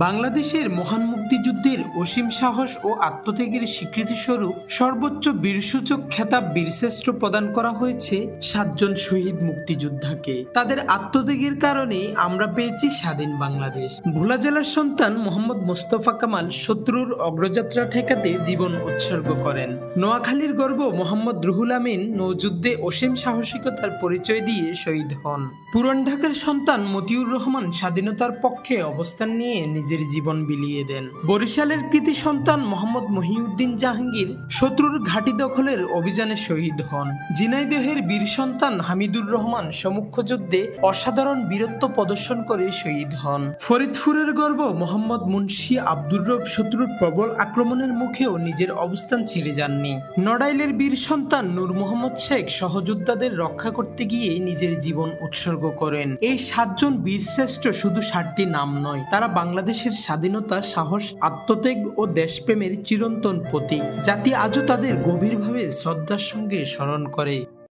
বাংলাদেশের মহান মুক্তিযুদ্ধের অসীম সাহস ও আত্মত্যাগের স্বীকৃতিস্বরূপ সর্বোচ্চ বীরসূচক খেতাব বীরশ্রেষ্ঠ প্রদান করা হয়েছে 7 জন শহীদ মুক্তিযোদ্ধাকে। তাদের আত্মত্যাগের কারণে আমরা পেয়েছি স্বাধীন বাংলাদেশ। ভোলা জেলার সন্তান মোহাম্মদ মোস্তফা কামাল শত্রুর অগ্রযাত্রা ঠেকাতে জীবন উৎসর্গ করেন। নোয়াখালীর গর্ব মোহাম্মদ রুহুল আমিন নৌযুদ্ধে অসীম সাহসিকতার পরিচয় দিয়ে শহীদ হন। পুরান ঢাকার সন্তান মতিউর রহমান স্বাধীনতার পক্ষে অবস্থান নিয়ে নিজের জীবন বিলিয়ে দেন। বরিশালের কৃতি সন্তান মোহাম্মদ মহিউদ্দিন জাহাঙ্গীর শত্রুর ঘাঁটি দখলের অভিযানে শহীদ হন। ঝিনাইদহের বীর সন্তান হামিদুর রহমান সম্মুখ যুদ্ধে অসাধারণ বীরত্ব প্রদর্শন করে শহীদ হন। ফরিদপুরের গর্ব মোহাম্মদ মুন্সি আব্দুর রব শত্রুর প্রবল আক্রমণের মুখেও নিজের অবস্থান ছেড়ে যাননি। নড়াইলের বীর সন্তান নূর মোহাম্মদ শেখ সহযোদ্ধাদের রক্ষা করতে গিয়ে নিজের জীবন উৎসর্গ করেন। এই 7 জন বীরশ্রেষ্ঠ শুধু 7টি নাম নয়, তারা বাংলাদেশের স্বাধীনতা, সাহস, আত্মত্যাগ ও দেশপ্রেমের চিরন্তন প্রতীক। জাতি আজও তাদের গভীরভাবে শ্রদ্ধার সঙ্গে স্মরণ করে।